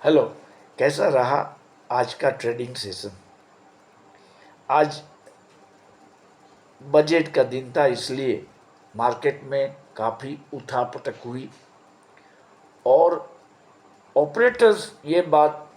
Hello. कैसा रहा आज का ट्रेडिंग सेशन? आज बजट का दिन था, इसलिए मार्केट में काफ़ी उठापटक हुई और ऑपरेटर्स ये बात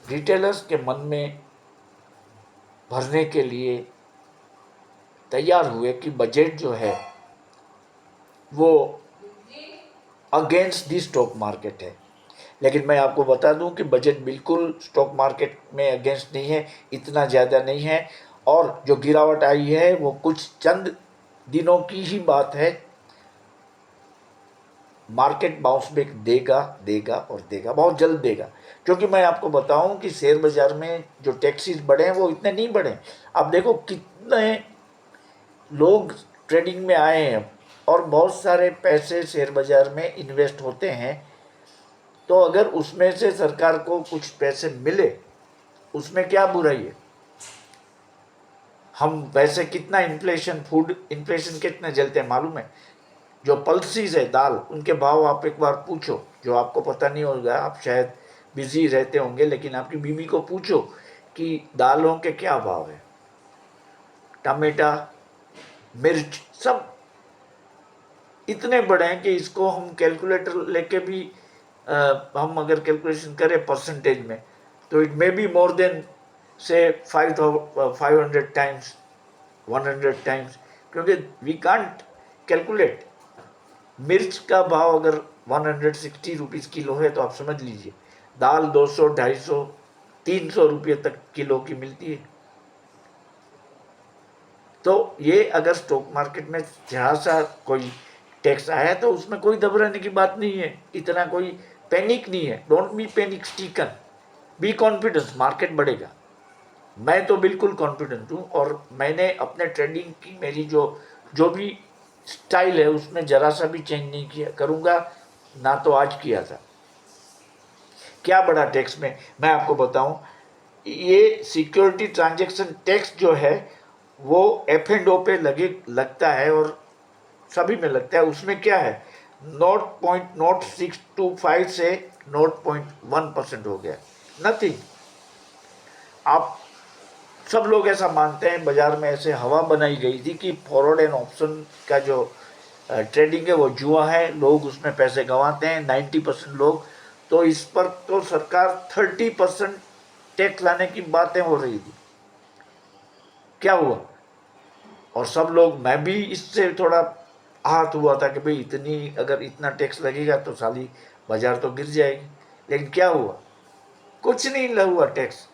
रिटेलर्स के मन में भरने के लिए तैयार हुए कि बजट जो है वो अगेंस्ट दी स्टॉक मार्केट है। लेकिन मैं आपको बता दूं कि बजट बिल्कुल स्टॉक मार्केट में अगेंस्ट नहीं है, इतना ज़्यादा नहीं है। और जो गिरावट आई है वो कुछ चंद दिनों की ही बात है। मार्केट बाउंस बैक देगा देगा और देगा, बहुत जल्द देगा। क्योंकि मैं आपको बताऊं कि शेयर बाजार में जो टैक्सेस बढ़े हैं वो इतने नहीं बढ़े। अब देखो कितने लोग ट्रेडिंग में आए हैं और बहुत सारे पैसे शेयर बाजार में इन्वेस्ट होते हैं। तो अगर उसमें से सरकार को कुछ पैसे मिले, उसमें क्या बुराई है। हम वैसे कितना इन्फ्लेशन, फूड इन्फ्लेशन कितने जलते हैं मालूम है। जो पल्सीज है दाल, उनके भाव आप एक बार पूछो, जो आपको पता नहीं होगा, आप शायद बिजी रहते होंगे, लेकिन आपकी बीवी को पूछो कि दालों के क्या भाव है। टमाटा, मिर्च सब इतने बड़े हैं कि इसको हम कैलकुलेटर लेके भी हम अगर कैलकुलेशन करें परसेंटेज में, तो it may be more than से 500 टाइम्स, 100 टाइम्स, क्योंकि वी कांट कैलकुलेट। मिर्च का भाव अगर 160 रुपीज़ किलो है तो आप समझ लीजिए दाल 200, 250, 300 रुपये तक किलो की मिलती है। तो ये अगर स्टॉक मार्केट में जहाँ सा कोई टैक्स आया तो उसमें कोई घबराने की बात नहीं है, इतना कोई पैनिक नहीं है। Don't be panic stricken, be confidence, market बढ़ेगा। मैं तो बिल्कुल कॉन्फिडेंट हूँ और मैंने अपने ट्रेडिंग की मेरी जो जो भी स्टाइल है उसमें ज़रा सा भी चेंज नहीं किया, करूँगा ना तो आज किया था। क्या बड़ा टैक्स में मैं आपको बताऊं, ये सिक्योरिटी ट्रांजैक्शन टैक्स जो है वो F&O पे लगता है और सभी में लगता है। उसमें क्या है, 0.0625 से 0.1% हो गया, नथिंग। आप सब लोग ऐसा मानते हैं, बाजार में ऐसे हवा बनाई गई थी कि फॉरवर्ड एंड ऑप्शन का जो ट्रेडिंग है वो जुआ है, लोग उसमें पैसे गंवाते हैं 90% लोग। तो इस पर तो सरकार 30% टैक्स लाने की बातें हो रही थी। क्या हुआ? और सब लोग, मैं भी इससे थोड़ा आहत हुआ था कि भाई इतनी, अगर इतना टैक्स लगेगा तो साली बाजार तो गिर जाएगी। लेकिन क्या हुआ? कुछ नहीं हुआ tax.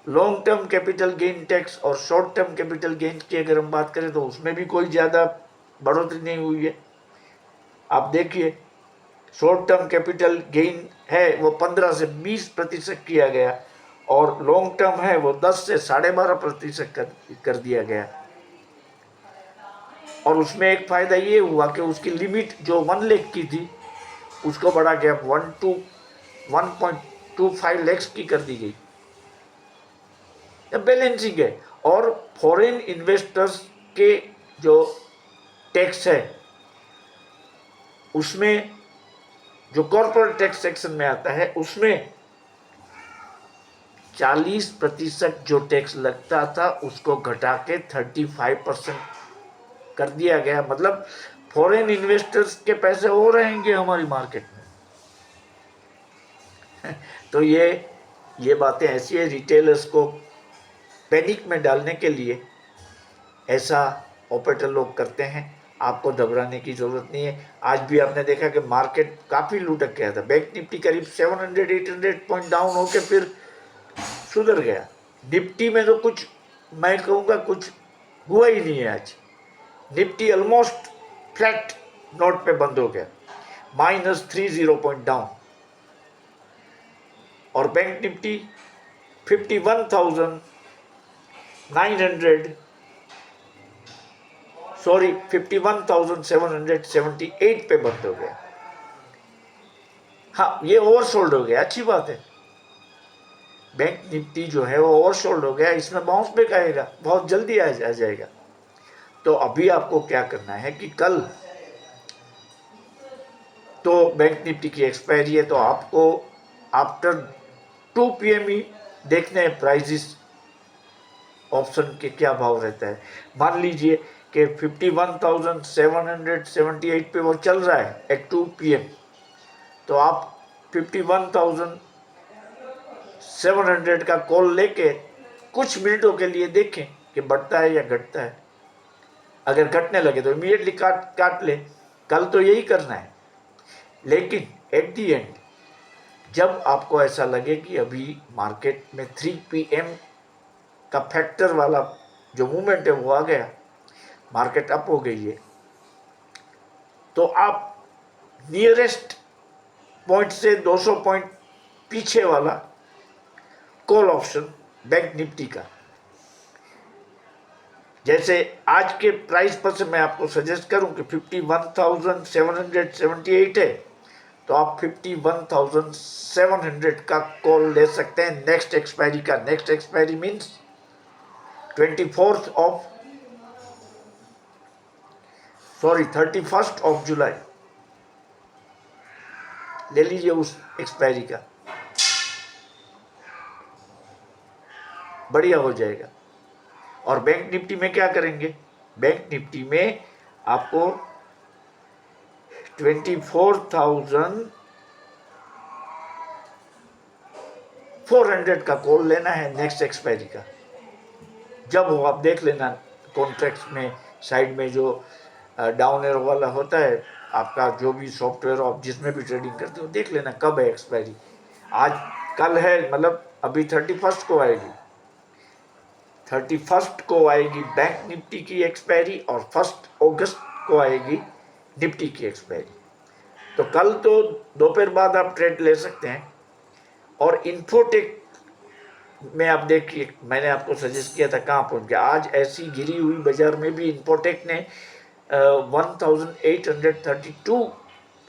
Long term capital gain tax और शॉर्ट टर्म कैपिटल गेन की अगर हम बात करें तो उसमें भी कोई ज़्यादा बढ़ोतरी नहीं हुई है। आप देखिए, शॉर्ट टर्म कैपिटल गेन है वो 15 से 20% किया गया और लॉन्ग टर्म है वो 10 से 12.5% कर दिया गया। और उसमें एक फ़ायदा ये हुआ कि उसकी लिमिट जो 1 लाख की थी उसको बढ़ा के अब 1.25 लाख की कर दी गई। बैलेंसिंग है। और फॉरेन इन्वेस्टर्स के जो टैक्स है उसमें, जो कॉर्पोरेट टैक्स सेक्शन में आता है, उसमें 40% जो टैक्स लगता था उसको घटा के 35% कर दिया गया। मतलब फॉरेन इन्वेस्टर्स के पैसे और रहेंगे हमारी मार्केट में। तो ये बातें ऐसी है, रिटेलर्स को पैनिक में डालने के लिए ऐसा ऑपरेटर लोग करते हैं। आपको घबराने की ज़रूरत नहीं है। आज भी आपने देखा कि मार्केट काफ़ी लुढ़क गया था। बैंक निफ्टी करीब 700-800 पॉइंट डाउन होकर फिर सुधर गया। निफ्टी में तो कुछ, मैं कहूँगा कुछ हुआ ही नहीं है आज। निफ्टी ऑलमोस्ट फ्लैट नोट पे बंद हो गया, -30 पॉइंट डाउन। और बैंक निफ्टी 51,778 पे बंद हो गया। हाँ, ये ओवरसोल्ड हो गया, अच्छी बात है। बैंक निफ्टी जो है वो ओवरसोल्ड हो गया, इसमें बाउंस बैक आएगा, बहुत जल्दी आ जाएगा। तो अभी आपको क्या करना है कि कल तो बैंक निफ्टी की एक्सपायरी है, तो आपको आफ्टर 2 PM ही देखने हैं प्राइजेस ऑप्शन के क्या भाव रहता है। मान लीजिए कि 51,778 पे वो चल रहा है एट 2 PM, तो आप 51,700 का कॉल लेके कुछ मिनटों के लिए देखें कि बढ़ता है या घटता है। अगर घटने लगे तो इमीडिएटली काट ले, कल तो यही करना है। लेकिन एट दी एंड जब आपको ऐसा लगे कि अभी मार्केट में 3 PM का फैक्टर वाला जो मूवमेंट है वो आ गया, मार्केट अप हो गई है, तो आप नियरेस्ट पॉइंट से 200 पॉइंट पीछे वाला कॉल ऑप्शन बैंक निफ्टी का, जैसे आज के प्राइस पर से मैं आपको सजेस्ट करूं कि 51,778 है, तो आप 51,700 का कॉल ले सकते हैं नेक्स्ट एक्सपायरी का। नेक्स्ट एक्सपायरी मीन्स 31 जुलाई ले लीजिए उस एक्सपायरी का, बढ़िया हो जाएगा। और बैंक निफ्टी में क्या करेंगे, बैंक निफ्टी में आपको 24,400 का कॉल लेना है नेक्स्ट एक्सपायरी का। जब हो आप देख लेना कॉन्ट्रैक्ट्स में साइड में जो डाउन एरो वाला होता है, आपका जो भी सॉफ्टवेयर आप जिसमें भी ट्रेडिंग करते हो, देख लेना कब है एक्सपायरी। आज कल है, मतलब अभी 31 को आएगी, 31 को आएगी बैंक निफ्टी की एक्सपायरी और 1 अगस्त को आएगी निफ्टी की एक्सपायरी। तो कल तो दोपहर बाद आप ट्रेड ले सकते हैं। और इन्फोटेक में आप देखिए, मैंने आपको सजेस्ट किया था कहाँ पहुँच गया। आज ऐसी गिरी हुई बाजार में भी इन्फोटेक ने 1832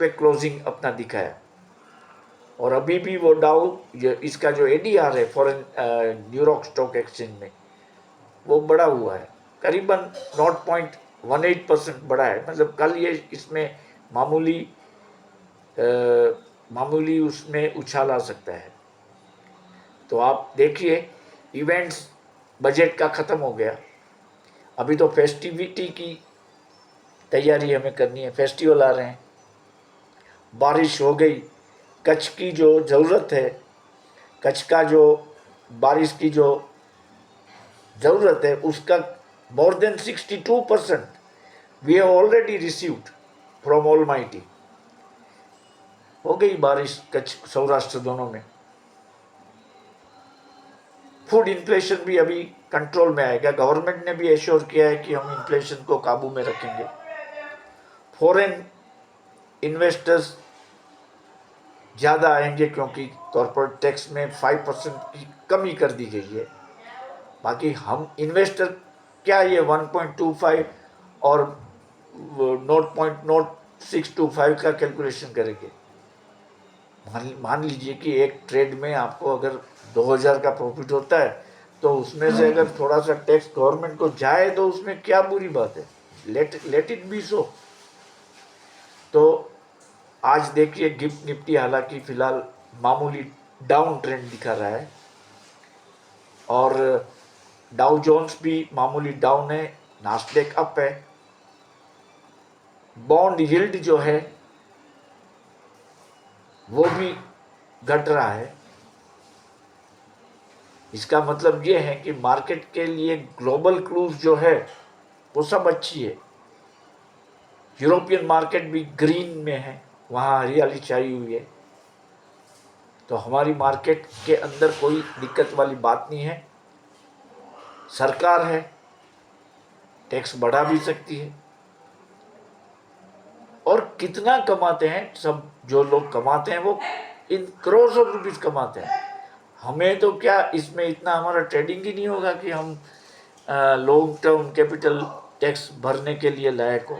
पे क्लोजिंग अपना दिखाया, और अभी भी वो डाउ, इसका जो ADR है फॉरेन न्यूयॉर्क स्टॉक एक्सचेंज में, वो बढ़ा हुआ है, करीबन 0.18% बढ़ा है। मतलब कल ये इसमें मामूली उसमें उछाल आ सकता है। तो आप देखिए, इवेंट्स बजट का ख़त्म हो गया, अभी तो फेस्टिविटी की तैयारी हमें करनी है, फेस्टिवल आ रहे हैं, बारिश हो गई, कच्छ की जो ज़रूरत है, कच्छ का जो बारिश की जो ज़रूरत है उसका more than 62% we have already received from Almighty. हो गई बारिश कच्छ सौराष्ट्र दोनों में। फूड इन्फ्लेशन भी अभी कंट्रोल में आएगा, गवर्नमेंट ने भी एश्योर किया है कि हम इन्फ्लेशन को काबू में रखेंगे। फॉरेन इन्वेस्टर्स ज़्यादा आएंगे क्योंकि कॉर्पोरेट टैक्स में 5% की कमी कर दी गई है। बाकी हम इन्वेस्टर क्या ये 1.25 और 0.0625 का कैलकुलेशन करेंगे। मान लीजिए कि एक ट्रेड में आपको अगर 2000 का प्रॉफिट होता है, तो उसमें से अगर थोड़ा सा टैक्स गवर्नमेंट को जाए तो उसमें क्या बुरी बात है, लेट इट बी सो। तो आज देखिए गिफ्ट निफ्टी हालांकि फिलहाल मामूली डाउन ट्रेंड दिखा रहा है, और डाउ जोन्स भी मामूली डाउन है, नास्डेक अप है, बॉन्ड यील्ड जो है वो भी घट रहा है। इसका मतलब ये है कि मार्केट के लिए ग्लोबल क्लूज जो है वो सब अच्छी है। यूरोपियन मार्केट भी ग्रीन में है, वहाँ हरियाली छाई हुई है, तो हमारी मार्केट के अंदर कोई दिक्कत वाली बात नहीं है। सरकार है, टैक्स बढ़ा भी सकती है, और कितना कमाते हैं सब, जो लोग कमाते हैं वो इन करोड़ ऑफ रुपीज़ कमाते हैं। हमें तो क्या इसमें इतना हमारा ट्रेडिंग ही नहीं होगा कि हम लॉन्ग टर्म कैपिटल टैक्स भरने के लिए लायक हो।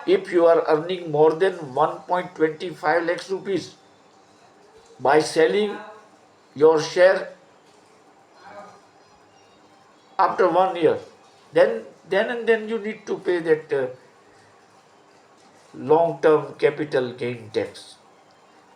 If you are earning more than 1.25 lakhs rupees by selling your share after 1 year, then you need to pay that long term capital gain tax.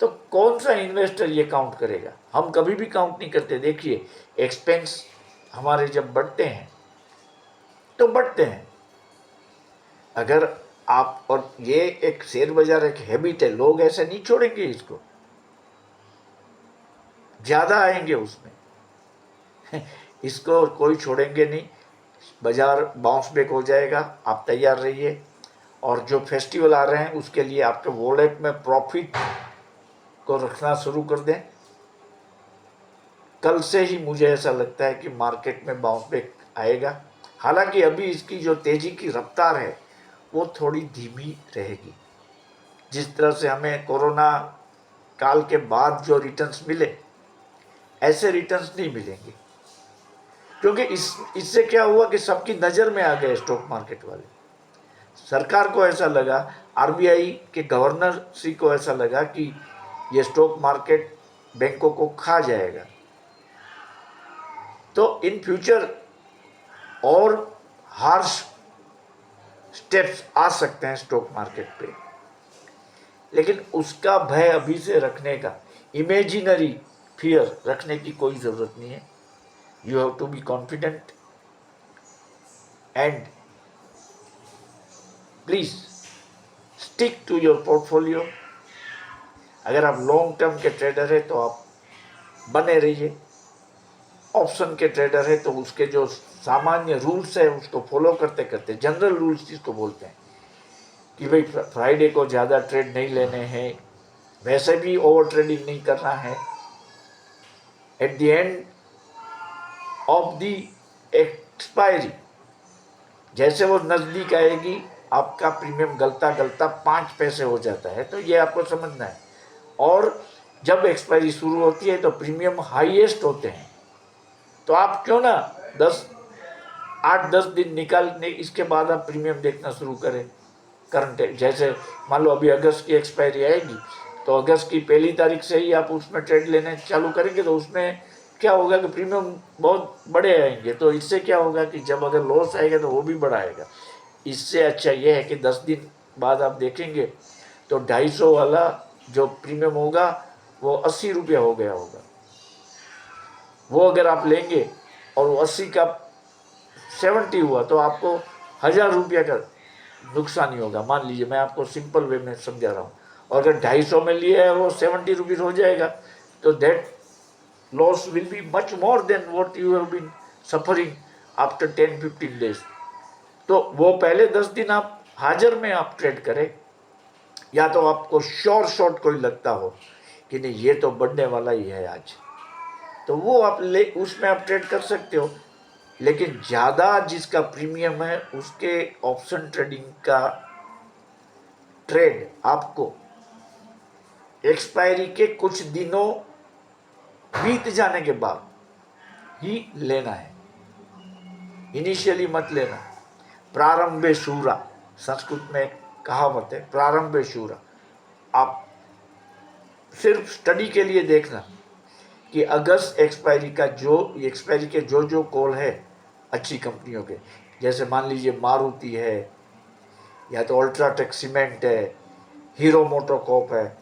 तो कौन सा इन्वेस्टर ये काउंट करेगा? हम कभी भी काउंट नहीं करते। देखिए एक्सपेंस हमारे जब बढ़ते हैं तो बढ़ते हैं। अगर आप, और ये एक शेयर बाजार एक हैबिट है, लोग ऐसे नहीं छोड़ेंगे इसको, ज़्यादा आएंगे उसमें इसको कोई छोड़ेंगे नहीं। बाजार बाउंस बैक हो जाएगा, आप तैयार रहिए। और जो फेस्टिवल आ रहे हैं उसके लिए आपके वॉलेट में प्रॉफिट को रखना शुरू कर दें। कल से ही मुझे ऐसा लगता है कि मार्केट में बाउंस बैक आएगा। हालांकि अभी इसकी जो तेज़ी की रफ्तार है वो थोड़ी धीमी रहेगी। जिस तरह से हमें कोरोना काल के बाद जो रिटर्न्स मिले, ऐसे रिटर्न्स नहीं मिलेंगे। क्योंकि इससे क्या हुआ कि सबकी नज़र में आ गए स्टॉक मार्केट वाले। सरकार को ऐसा लगा, आरबीआई के गवर्नर श्री को ऐसा लगा कि ये स्टॉक मार्केट बैंकों को खा जाएगा। तो इन फ्यूचर और हार्श स्टेप्स आ सकते हैं स्टॉक मार्केट पे, लेकिन उसका भय अभी से रखने का, इमेजिनरी फियर रखने की कोई ज़रूरत नहीं है। You have to be confident and please stick to your portfolio. अगर आप लॉन्ग टर्म के ट्रेडर हैं तो आप बने रहिए। ऑप्शन के ट्रेडर है तो उसके जो सामान्य रूल्स है उसको फॉलो करते करते, जनरल रूल्स जिसको बोलते हैं कि भाई फ्राइडे को ज़्यादा ट्रेड नहीं लेने हैं, वैसे भी ओवर ट्रेडिंग नहीं करना है। At the end of the expiry, जैसे वो नज़दीक आएगी, आपका प्रीमियम गलता गलता 5 पैसे हो जाता है, तो ये आपको समझना है। और जब एक्सपायरी शुरू होती है तो प्रीमियम हाईएस्ट होते हैं। तो आप क्यों ना 8-10 दिन निकालने, इसके बाद आप प्रीमियम देखना शुरू करें। करंट जैसे मान लो अभी अगस्त की एक्सपायरी आएगी, तो अगस्त की 1 तारीख से ही आप उसमें ट्रेड लेने चालू करेंगे, तो उसमें क्या होगा कि प्रीमियम बहुत बड़े आएंगे। तो इससे क्या होगा कि जब अगर लॉस आएगा तो वो भी बढ़ाएगा। इससे अच्छा ये है कि 10 दिन बाद आप देखेंगे तो 250 वाला जो प्रीमियम होगा वो 80 रुपया हो गया होगा। वो अगर आप लेंगे और वो 80 का 70 हुआ तो आपको 1000 रुपया का नुकसान ही होगा। मान लीजिए, मैं आपको सिंपल वे में समझा रहा हूँ। और अगर 250 में लिया है वो 70 रुपीज़ हो जाएगा, तो that loss will be much more than what you have been suffering after 10-15 days. तो वो पहले 10 दिन आप हाजिर में आप ट्रेड करें, या तो आपको श्योर शॉट कोई लगता हो कि नहीं ये तो बढ़ने वाला ही है आज, तो वो आप ले उसमें आप ट्रेड कर सकते हो। लेकिन ज़्यादा जिसका प्रीमियम है उसके ऑप्शन ट्रेडिंग का ट्रेड आपको एक्सपायरी के कुछ दिनों बीत जाने के बाद ही लेना है, इनिशियली मत लेना। प्रारंभे शूरा, संस्कृत में एक कहावत है, प्रारंभे शूरा। आप सिर्फ स्टडी के लिए देखना कि अगस्त एक्सपायरी के जो कॉल है अच्छी कंपनियों के, जैसे मान लीजिए मारुति है, या तो अल्ट्राटेक सीमेंट है, हीरो मोटोकॉर्प है,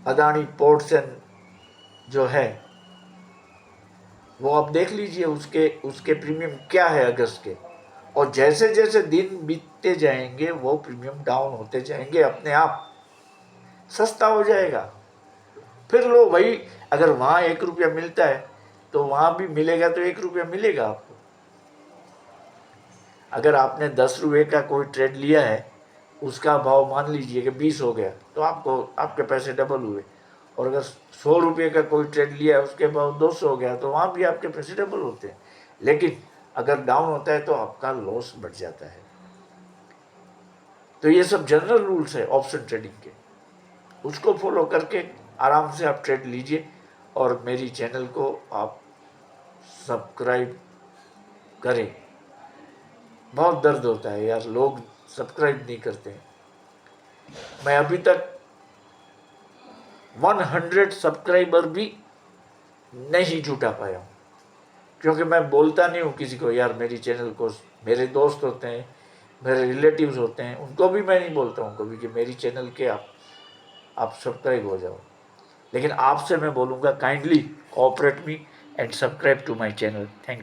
अदानी पोर्ट्स एंड जो है वो आप देख लीजिए उसके प्रीमियम क्या है अगस्त के। और जैसे जैसे दिन बीतते जाएंगे वो प्रीमियम डाउन होते जाएंगे, अपने आप सस्ता हो जाएगा। फिर लो भाई, अगर वहाँ 1 रुपया मिलता है तो वहाँ भी मिलेगा, तो 1 रुपया मिलेगा आपको। अगर आपने 10 रुपये का कोई ट्रेड लिया है, उसका भाव मान लीजिए कि 20 हो गया, तो आपके पैसे डबल हुए। और अगर 100 रुपये का कोई ट्रेड लिया है, उसके भाव 200 हो गया, तो वहाँ भी आपके पैसे डबल होते हैं। लेकिन अगर डाउन होता है तो आपका लॉस बढ़ जाता है। तो ये सब जनरल रूल्स है ऑप्शन ट्रेडिंग के, उसको फॉलो करके आराम से आप ट्रेड लीजिए। और मेरी चैनल को आप सब्सक्राइब करें। बहुत दर्द होता है यार, लोग सब्सक्राइब नहीं करते हैं। मैं अभी तक 100 सब्सक्राइबर भी नहीं जुटा पाया हूँ, क्योंकि मैं बोलता नहीं हूँ किसी को यार मेरी चैनल को। मेरे दोस्त होते हैं, मेरे रिलेटिव्स होते हैं, उनको भी मैं नहीं बोलता हूँ कभी कि मेरी चैनल के आप सब्सक्राइब हो जाओ। लेकिन आपसे मैं बोलूँगा kindly cooperate me and subscribe to my channel. Thank you.